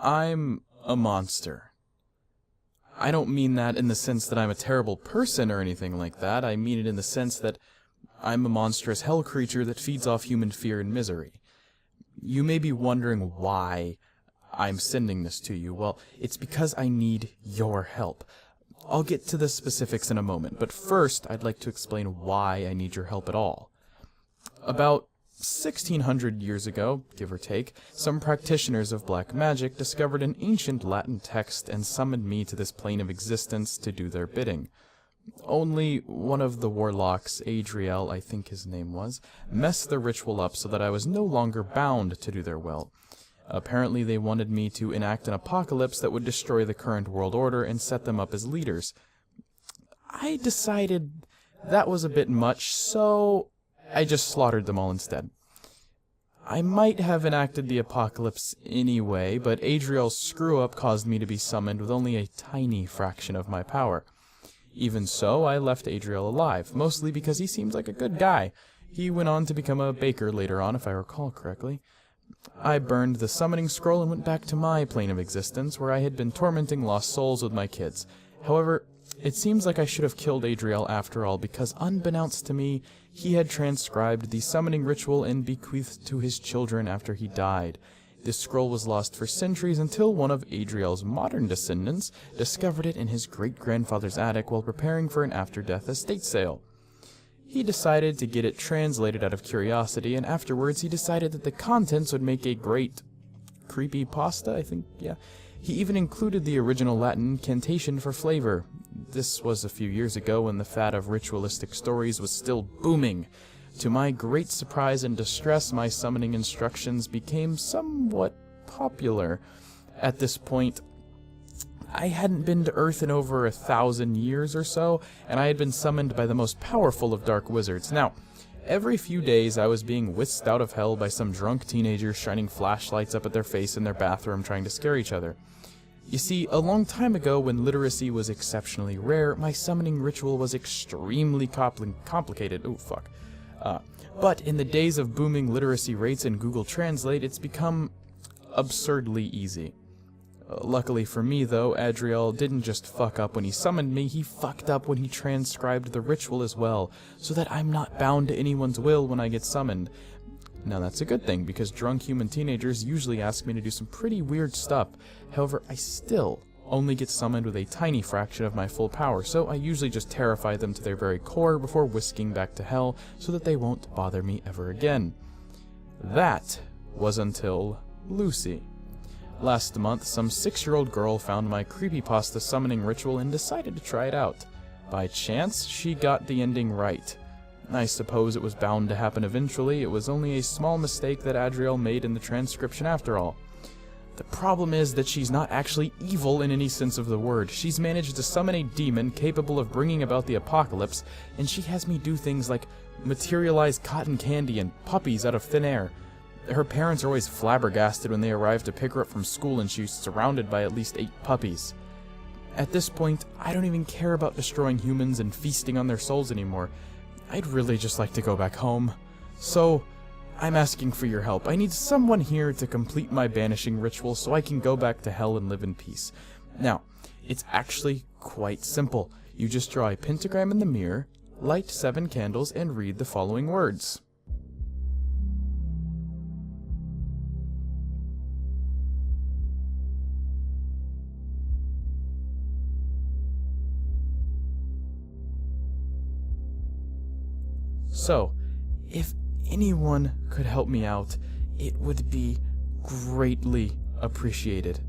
I'm a monster. I don't mean that in the sense that I'm a terrible person or anything like that. I mean it in the sense that I'm a monstrous hell creature that feeds off human fear and misery. You may be wondering why I'm sending this to you. Well, it's because I need your help. I'll get to the specifics in a moment, but first I'd like to explain why I need your help at all. About 1600 years ago, give or take, some practitioners of black magic discovered an ancient Latin text and summoned me to this plane of existence to do their bidding. Only one of the warlocks, Adriel, I think his name was, messed the ritual up so that I was no longer bound to do their will. Apparently they wanted me to enact an apocalypse that would destroy the current world order and set them up as leaders. I decided that was a bit much, so I just slaughtered them all instead. I might have enacted the apocalypse anyway, but Adriel's screw-up caused me to be summoned with only a tiny fraction of my power. Even so, I left Adriel alive, mostly because he seemed like a good guy. He went on to become a baker later on, if I recall correctly. I burned the summoning scroll and went back to my plane of existence, where I had been tormenting lost souls with my kids. However, it seems like I should have killed Adriel after all, because unbeknownst to me, he had transcribed the summoning ritual and bequeathed to his children after he died. This scroll was lost for centuries until one of Adriel's modern descendants discovered it in his great-grandfather's attic while preparing for an after-death estate sale. He decided to get it translated out of curiosity, and afterwards he decided that the contents would make a great creepypasta, I think, yeah. He even included the original Latin incantation for flavor. This was a few years ago when the fad of ritualistic stories was still booming. To my great surprise and distress, my summoning instructions became somewhat popular. At this point, I hadn't been to Earth in over 1,000 years or so, and I had been summoned by the most powerful of dark wizards. Now, every few days I was being whisked out of hell by some drunk teenagers shining flashlights up at their face in their bathroom trying to scare each other. You see, a long time ago when literacy was exceptionally rare, my summoning ritual was extremely complicated. Oh, fuck. But in the days of booming literacy rates in Google Translate, it's become absurdly easy. Luckily for me, though, Adriel didn't just fuck up when he summoned me, he fucked up when he transcribed the ritual as well, so that I'm not bound to anyone's will when I get summoned. Now that's a good thing, because drunk human teenagers usually ask me to do some pretty weird stuff. However, I still only get summoned with a tiny fraction of my full power, so I usually just terrify them to their very core before whisking back to hell so that they won't bother me ever again. That was until Lucy. Last month, some 6-year-old girl found my creepypasta summoning ritual and decided to try it out. By chance, she got the ending right. I suppose it was bound to happen eventually. It was only a small mistake that Adriel made in the transcription after all. The problem is that she's not actually evil in any sense of the word. She's managed to summon a demon capable of bringing about the apocalypse, and she has me do things like materialize cotton candy and puppies out of thin air. Her parents are always flabbergasted when they arrive to pick her up from school and she's surrounded by at least 8 puppies. At this point, I don't even care about destroying humans and feasting on their souls anymore. I'd really just like to go back home. So, I'm asking for your help. I need someone here to complete my banishing ritual so I can go back to hell and live in peace. Now, it's actually quite simple. You just draw a pentagram in the mirror, light 7 candles, and read the following words. So, if anyone could help me out, it would be greatly appreciated.